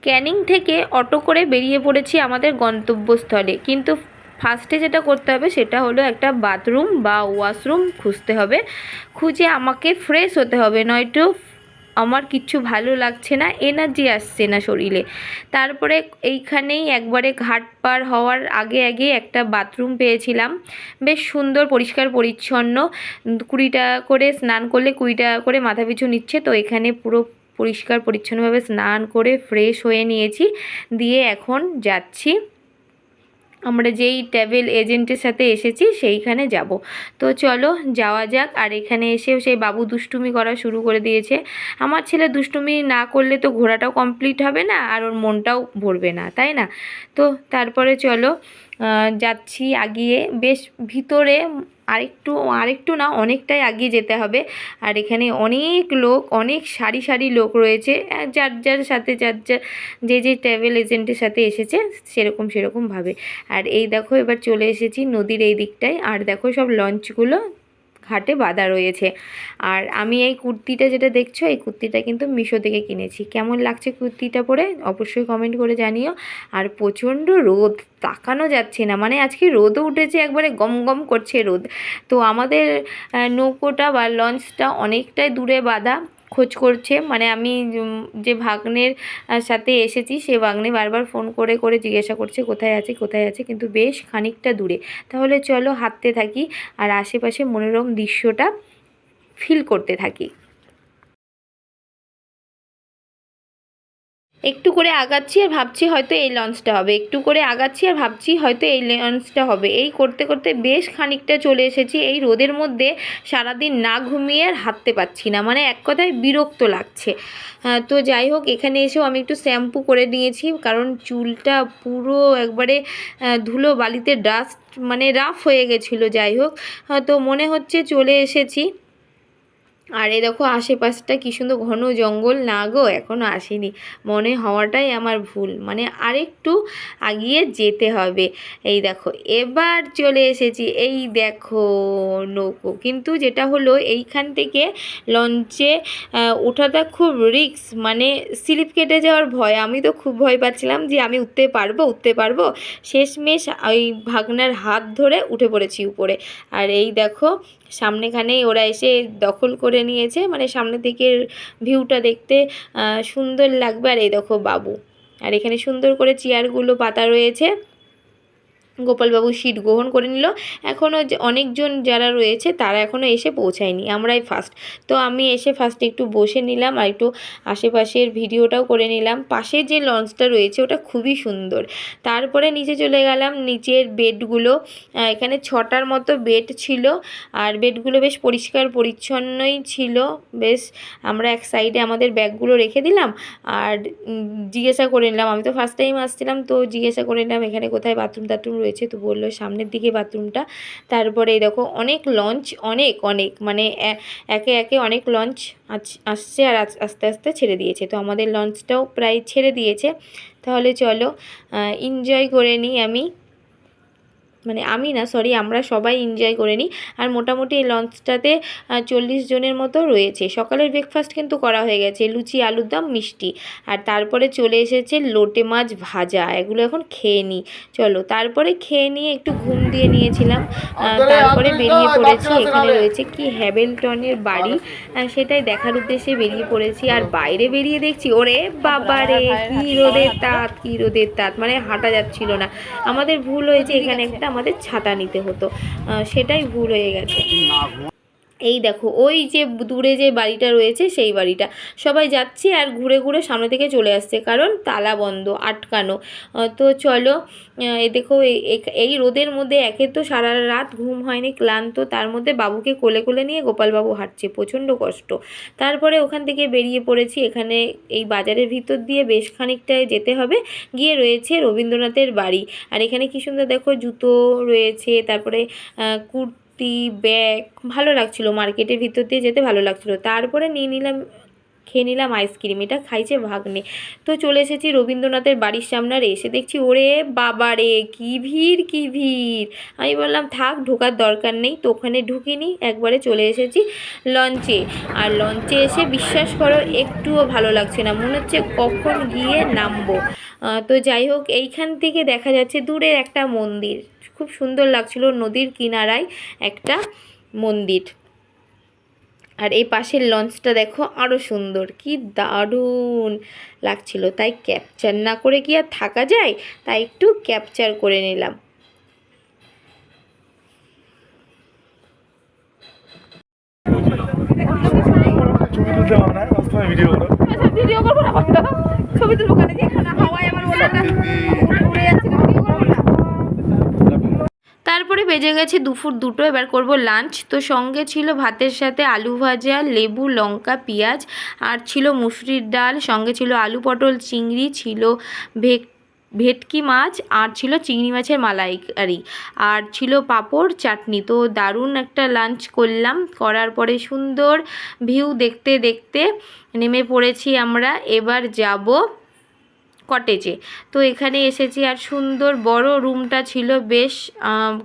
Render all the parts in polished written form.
ক্যানিং থেকে অটো করে বেরিয়ে পড়েছি আমাদের গন্তব্যস্থলে। কিন্তু ফার্স্টে যেটা করতে হবে সেটা হলো একটা বাথরুম বা ওয়াশরুম খুঁজতে হবে। খুঁজে আমাকে ফ্রেশ হতে হবে, নয়তো আমার কিচ্ছু ভালো লাগছে না, এনার্জি আসছে না শরীরে। তারপরে এইখানেই একবারে ঘাট পার হওয়ার আগে আগে একটা বাথরুম পেয়েছিলাম, বেশ সুন্দর পরিষ্কার পরিচ্ছন্ন। 20 টাকা করে, স্নান করলে 20 টাকা করে মাথা পিছু নিচ্ছে। তো এখানে পুরো পরিষ্কার পরিচ্ছন্নভাবে স্নান করে ফ্রেশ হয়ে নিয়েছি, দিয়ে এখন যাচ্ছি আমরা যেই ট্রাভেল এজেন্টের সাথে এসেছি সেইখানে যাব। তো চলো যাওয়া যাক। আর এখানে এসেও সেই বাবু দুষ্টুমি করা শুরু করে দিয়েছে। আমার ছেলে দুষ্টুমি না করলে তো ঘোরাটাও কমপ্লিট হবে না, আর ওর মনটাও ভরবে না, তাই না? তো তারপরে চলো যাচ্ছি আগিয়ে, বেশ ভিতরে আরেকটু না, অনেকটাই আগিয়ে যেতে হবে। আর এখানে অনেক লোক, অনেক সারি সারি লোক রয়েছে, যার যার সাথে যার যার যে ট্রাভেল এজেন্টের সাথে এসেছে সেরকমভাবে। আর এই দেখো এবার চলে এসেছি নদীর এই দিকটায়। আর দেখো সব লঞ্চগুলো ঘাটে বাঁধা রয়েছে। আর আমি এই কুর্তিটা যেটা দেখছো, এই কুর্তিটা কিন্তু মিশো থেকে কিনেছি। কেমন লাগছে কুর্তিটা পরে অবশ্যই কমেন্ট করে জানিও। আর প্রচণ্ড রোদ, তাকানো যাচ্ছে না, মানে আজকে রোদও উঠেছে, একবারে গম গম করছে রোদ। তো আমাদের নৌকোটা বা লঞ্চটা অনেকটাই দূরে বাঁধা, খোঁজ করছে। মানে আমি যে ভাগ্নের সাথে এসেছি সে ভাগ্নে বারবার ফোন করে করে জিজ্ঞাসা করছে কোথায় আছে, কিন্তু বেশ খানিকটা দূরে। তাহলে চলো হাঁটতে থাকি আর আশেপাশে মনোরম দৃশ্যটা ফিল করতে থাকি। একটু করে আগাচ্ছি আর ভাবছি হয়তো এই লঞ্চটা হবে, একটু করে আগাচ্ছি আর ভাবছি হয়তো এই লঞ্চটা হবে। এই করতে করতে বেশ খানিকটা চলে এসেছি। এই রোদের মধ্যে সারাদিন না ঘুমিয়ে আর হাঁটতে পারছি না, মানে এক কথায় বিরক্ত লাগছে। তো যাই হোক, এখানে এসেও আমি একটু শ্যাম্পু করে নিয়েছি, কারণ চুলটা পুরো একবারে ধুলো বালিতে ডাস্ট, মানে রাফ হয়ে গেছিলো। যাই হোক, তো মনে হচ্ছে চলে এসেছি। আর এই দেখো আশেপাশটা কী সুন্দর ঘন জঙ্গল। না গো, এখনও আসেনি, মনে হওয়াটাই আমার ভুল, মানে আরেকটু আগিয়ে যেতে হবে। এই দেখো এবার চলে এসেছি। এই দেখো নৌকো, কিন্তু যেটা হলো এইখান থেকে লঞ্চে ওঠাটা খুব রিস্ক, মানে স্লিপ কেটে যাওয়ার ভয়। আমি তো খুব ভয় পাচ্ছিলাম যে আমি উঠতে পারবো। শেষমেশ ওই ভাগনার হাত ধরে উঠে পড়েছি উপরে। আর এই দেখো সামনেখানেই ওরা এসে দখল করে নিয়েছে, মানে সামনে থেকে ভিউটা দেখতে সুন্দর লাগবে। আর এই দেখো বাবু, আর এখানে সুন্দর করে চেয়ারগুলো পাতা রয়েছে। গোপালবাবু সিট গ্রহণ করে নিল। এখনও অনেকজন যারা রয়েছে তারা এখনও এসে পৌঁছায়নি, আমরাই ফার্স্ট। তো আমি এসে ফার্স্টে একটু বসে নিলাম আর একটু আশেপাশের ভিডিওটাও করে নিলাম। পাশে যে লঞ্চটা রয়েছে ওটা খুবই সুন্দর। তারপরে নিচে চলে গেলাম। নিচের বেডগুলো, এখানে 6টার মতো বেড ছিল, আর বেডগুলো বেশ পরিষ্কার পরিচ্ছন্নই ছিল। বেশ, আমরা এক সাইডে আমাদের ব্যাগগুলো রেখে দিলাম আর জিজ্ঞাসা করে নিলাম, আমি তো ফার্স্ট টাইম আসছিলাম, তো জিজ্ঞাসা করে নিলাম এখানে কোথায় বাথরুম টাথরুম রয়েছে। তো বললো সামনের দিকে বাথরুমটা। তারপরে এই দেখো অনেক লঞ্চ, অনেক মানে একে একে অনেক লঞ্চ আসছে আর আস্তে আস্তে ছেড়ে দিয়েছে। তো আমাদের লঞ্চটাও প্রায় ছেড়ে দিয়েছে। তাহলে চলো এনজয় করে নিই আমি না, সরি, আমরা সবাই এনজয় করে নিই। আর মোটামুটি এই লঞ্চটাতে 40 জনের মতো রয়েছে। সকালের ব্রেকফাস্ট কিন্তু করা হয়ে গেছে, লুচি, আলুর দম, মিষ্টি। আর তারপরে চলে এসেছে লোটে মাছ ভাজা, এগুলো এখন খেয়ে নিই। চলো তারপরে খেয়ে নিয়ে একটু ঘুম দিয়ে নিয়েছিলাম। তারপরে বেরিয়ে পড়েছি। এখানে রয়েছে কি হ্যামিল্টনের বাড়ি, সেটাই দেখার উদ্দেশ্যে বেরিয়ে পড়েছি। আর বাইরে বেরিয়ে দেখছি ওরে বাবা রে, কি রোদের তাত, মানে হাঁটা যাচ্ছিল না। আমাদের ভুল হয়েছে, এখানে একটা আমাদের ছাতা নিতে হতো, সেটাই ভুল হয়ে গেছে। এই দেখো ওই যে দূরে যে বাড়িটা রয়েছে সেই বাড়িটা, সবাই যাচ্ছে আর ঘুরে ঘুরে সামনে থেকে চলে আসছে, কারণ তালা বন্ধ, আটকানো। তো চলো, এই দেখো এই রোদের মধ্যে একে তো সারা রাত ঘুম হয়নি, ক্লান্ত, তার মধ্যে বাবুকে কোলে কোলে নিয়ে গোপালবাবু হাঁটছে, প্রচণ্ড কষ্ট। তারপরে ওখান থেকে বেরিয়ে পড়েছি। এখানে এই বাজারের ভিতর দিয়ে বেশ খানিকটায় যেতে হবে, গিয়ে রয়েছে রবীন্দ্রনাথের বাড়ি। আর এখানে কি সুন্দর দেখো জুতো রয়েছে, তারপরে কুর্তি, ব্যাগ, ভালো লাগছিলো, মার্কেটের ভিতর দিয়ে যেতে ভালো লাগছিলো। তারপরে নিয়ে নিলাম খেয়ে নিলাম আইসক্রিম, এটা খাইছে ভাগ্নে। তো চলে এসেছি রবীন্দ্রনাথের বাড়ির সামনে, আর এসে দেখছি ওরে বাবা রে কী ভিড় কী ভিড়। আমি বললাম থাক ঢোকার দরকার নেই, তো ওখানে ঢুকিনি, একবারে চলে এসেছি লঞ্চে। আর লঞ্চে এসে বিশ্বাস করো একটুও ভালো লাগছে না, মনে হচ্ছে কখন গিয়ে নামবো। তো যাই হোক, এইখান থেকে দেখা যাচ্ছে দূরের একটা মন্দির, খুব সুন্দর লাগছিল, নদীর কিনারায় একটা মন্দির। আর এই পাশের লঞ্চটা দেখো আরও সুন্দর, কি দারুণ লাগছিল, তাই ক্যাপচার না করে কি আর থাকা যায়, তাই একটু ক্যাপচার করে নিলাম। ছবি তুলতে হবে না, বাস্তবে ভিডিও করো। ভিডিও করবো না, ছবি তুলবো কেন, এখানে হাওয়ায় আমার বলে উড়ে যাচ্ছে, ভিডিও করবো না। তারপরে বেজে গেছে দুপুর 2টো, এবার করব লাঞ্চ। তো সঙ্গে ছিল ভাতের সাথে আলু ভাজা, লেবু, লঙ্কা, পেঁয়াজ, আর ছিল মুসুরির ডাল, সঙ্গে ছিল আলু পটল চিংড়ি, ছিল ভেটকি মাছ, আর ছিল চিংড়ি মাছের মালাইকারি, আর ছিল পাঁপড় চাটনি। তো দারুণ একটা লাঞ্চ করলাম, করার পরে সুন্দর ভিউ দেখতে দেখতে নেমে পড়েছি আমরা। এবার যাব কটেজে। তো এখানে এসেছি, আর সুন্দর বড় রুমটা ছিল বেশ,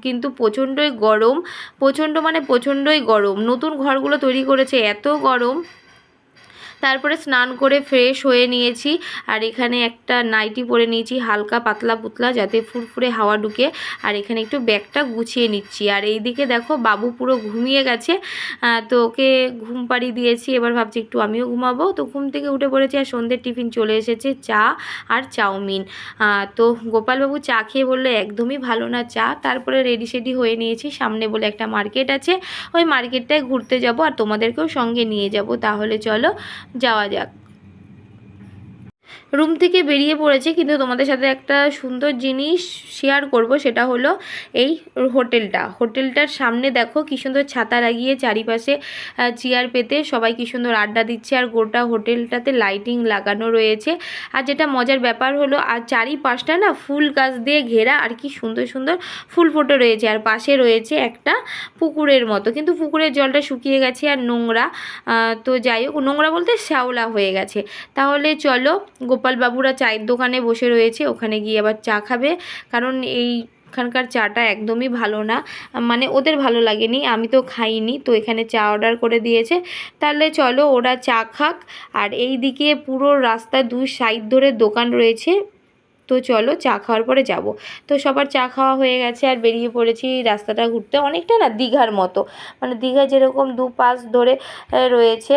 কিন্তু প্রচণ্ডই গরম, প্রচণ্ড মানে প্রচণ্ডই গরম, নতুন ঘরগুলো তৈরি করেছে এত গরম। তারপরে স্নান করে ফ্রেশ হয়ে নিয়েছি, আর এখানে একটা নাইটি পরে নিয়েছি হালকা পাতলা পুতলা, যাতে ফুরফুরে হাওয়া ঢুকে। আর এখানে একটু ব্যাগটা গুছিয়ে নিচ্ছি। আর এই দিকে দেখো বাবু পুরো ঘুমিয়ে গেছে, তো ওকে ঘুম পাড়িয়ে দিয়েছি, এবার ভাবছি একটু আমিও ঘুমাবো। তো ঘুম থেকে উঠে পড়েছি, আর সন্ধ্যের টিফিন চলে এসেছে, চা আর চাউমিন। তো গোপালবাবু চা খেয়ে বললো একদমই ভালো না চা। তারপরে রেডি সেডি হয়ে নিয়েছি, সামনে বলে একটা মার্কেট আছে, ওই মার্কেটটায় ঘুরতে যাব, আর তোমাদেরকেও সঙ্গে নিয়ে যাব। তাহলে চলো যাওয়া যাক। রুম থেকে বেরিয়ে পড়েছি, কিন্তু তোমাদের সাথে একটা সুন্দর জিনিস শেয়ার করব, সেটা হলো এই হোটেলটার সামনে দেখো কি সুন্দর ছাতা লাগিয়ে চারিপাশে চেয়ার পেতে সবাই কি সুন্দর আড্ডা দিচ্ছে, আর গোটা হোটেলটাতে লাইটিং লাগানো রয়েছে। আর যেটা মজার ব্যাপার হলো, আর চারিপাশটা না ফুল গাছ দিয়ে ঘেরা, আর কি সুন্দর সুন্দর ফুল ফুটে রয়েছে। আর পাশে রয়েছে একটা পুকুরের মতো, কিন্তু পুকুরের জলটা শুকিয়ে গেছে আর নোংরা। তো যাই হোক, নোংরা বলতে শ্যাওলা হয়ে গেছে। তাহলে চলো, গোপালবাবুরা চায়ের দোকানে বসে রয়েছে, ওখানে গিয়ে আবার চা খাবে, কারণ এইখানকার চাটা একদমই ভালো না, মানে ওদের ভালো লাগেনি, আমি তো খাইনি। তো এখানে চা অর্ডার করে দিয়েছে, তাহলে চলো ওরা চা খাক। আর এই দিকে পুরো রাস্তার দুই সাইড ধরে দোকান রয়েছে, তো চলো চা খাওয়ার পরে যাব। তো সবার চা খাওয়া হয়ে গেছে, আর বেরিয়ে পড়েছি রাস্তাটা ঘুরতে। অনেকটা না দীঘার মতো, মানে দীঘা যেরকম দুপাশ ধরে রয়েছে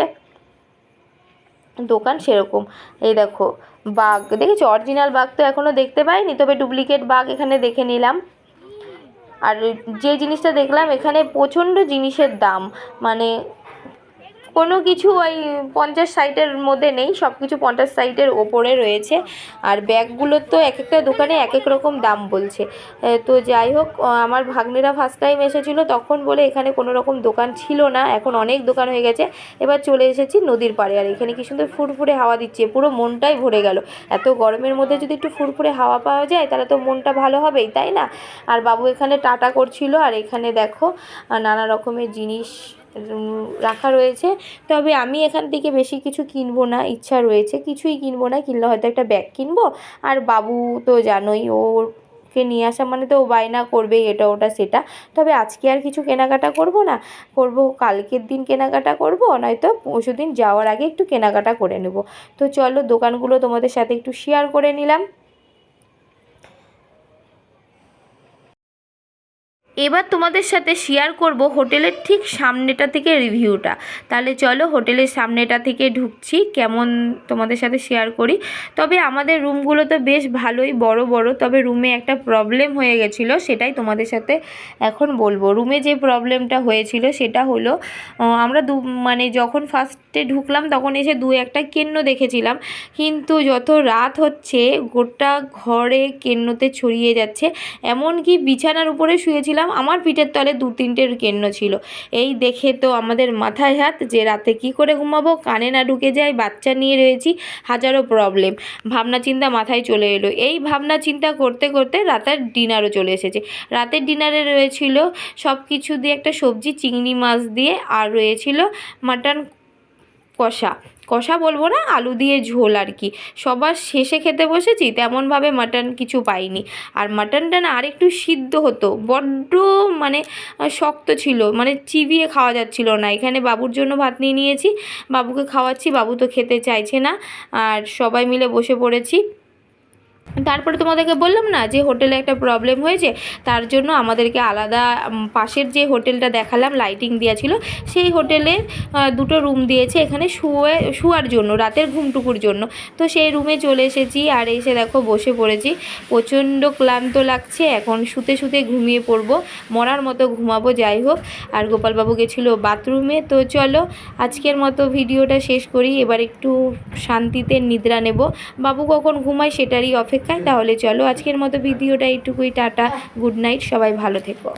দোকান, সেরকম। এই দেখো বাঘ দেখেছি, অরিজিনাল বাঘ তো এখনও দেখতে পাইনি, তবে ডুপ্লিকেট বাঘ এখানে দেখে নিলাম। আর যে জিনিসটা দেখলাম, এখানে প্রচণ্ড জিনিসের দাম, মানে কোনো কিছু ওই 50-60-এর মধ্যে নেই, সব কিছু 50-60-এর ওপরে রয়েছে। আর ব্যাগগুলোর তো এক একটা দোকানে এক এক রকম দাম বলছে। তো যাই হোক, আমার ভাগ্নেরা ফার্স্ট টাইম এসেছিলো, তখন বলে এখানে কোনো রকম দোকান ছিল না, এখন অনেক দোকান হয়ে গেছে। এবার চলে এসেছি নদীর পাড়ে, আর এখানে কি সুন্দর ফুরফুরে হাওয়া দিচ্ছে, পুরো মনটাই ভরে গেল। এত গরমের মধ্যে যদি একটু ফুরফুরে হাওয়া পাওয়া যায়, তাহলে তো মনটা ভালো হবেই, তাই না? আর বাবু এখানে টাটা করছিল, আর এখানে দেখো নানা রকমের জিনিস রাখা রয়েছে। তবে আমি এখান থেকে বেশি কিছু কিনবো না, ইচ্ছা রয়েছে কিছুই কিনবো না, কিনলে হয়তো একটা ব্যাগ কিনবো। আর বাবু তো জানোই, ওকে নিয়ে আসা মানে তো ও বায়না করবেই এটা ওটা সেটা। তবে আজকে আর কিছু কেনাকাটা করব না, করব কালকের দিন কেনাকাটা করব, নয়তো পরশুদিন যাওয়ার আগে একটু কেনাকাটা করে নেব। তো চলো, দোকানগুলো তোমাদের সাথে একটু শেয়ার করে নিলাম। এবার তোমাদের সাথে শেয়ার করব হোটেলের ঠিক সামনেটা থেকে রিভিউটা। তাহলে চলো হোটেলের সামনেটা থেকে ঢুকছি, কেমন তোমাদের সাথে শেয়ার করি। তবে আমাদের রুমগুলো তো বেশ ভালোই বড় বড়, তবে রুমে একটা প্রবলেম হয়ে গেছিলো, সেটাই তোমাদের সাথে এখন বলবো। রুমে যে প্রবলেমটা হয়েছিল সেটা হলো, আমরা মানে যখন ফার্স্টে ঢুকলাম তখন এসে 2-1টা কেন্ন দেখেছিলাম, কিন্তু যত রাত হচ্ছে গোটা ঘরে কেন্নতে ছড়িয়ে যাচ্ছে। এমনকি বিছানার উপরে শুয়েছিলাম, আমার পিঠের তলে 2-3টে কেন্ন ছিল। এই দেখে তো আমাদের মাথায় হাত, যে রাতে কি করে ঘুমাবো, কানে না ঢুকে যায়, বাচ্চা নিয়ে রয়েছি, হাজারো প্রবলেম, ভাবনা চিন্তা মাথায় চলে এলো। এই ভাবনা চিন্তা করতে করতে রাতের ডিনারও চলে এসেছে। রাতের ডিনারে রয়েছিল সব কিছু দিয়ে একটা সবজি, চিংড়ি মাছ দিয়ে, আর রয়েছিল মাটন কষা। কষা বলবো না, আলু দিয়ে ঝোল আর কি। সবার শেষে খেতে বসেছি, তেমনভাবে মাটন কিছু পাইনি। আর মাটনটা না আরেকটু সিদ্ধ হতো, বড্ড মানে শক্ত ছিল, মানে চিবিয়ে খাওয়া যাচ্ছিল না। এখানে বাবুর জন্য ভাত নিয়ে নিয়েছি, বাবুকে খাওয়াচ্ছি, বাবু তো খেতে চাইছে না। আর সবাই মিলে বসে পড়েছি। তারপরে তোমাদেরকে বললাম না যে হোটেলে একটা প্রবলেম হয়েছে, তার জন্য আমাদেরকে আলাদা পাশের যে হোটেলটা দেখালাম লাইটিং দেওয়া ছিল, সেই হোটেলে দুটো রুম দিয়েছে এখানে শোয়ার জন্য, রাতের ঘুমটুকুর জন্য। তো সেই রুমে চলে এসেছি, আর এসে দেখো বসে পড়েছি। প্রচণ্ড ক্লান্ত লাগছে, এখন শুতে শুতে ঘুমিয়ে পড়বো, মরার মতো ঘুমাবো। যাই হোক, আর গোপালবাবু গেছিলো বাথরুমে। তো চলো আজকের মতো ভিডিওটা শেষ করি, এবার একটু শান্তিতে নিদ্রা নেব। বাবু কখন ঘুমায় সেটারই অপেক্ষায়। তাহলে চলো আজকের মতো ভিডিওটা এইটুকুই, টাটা, গুড নাইট, সবাই ভালো থেকো।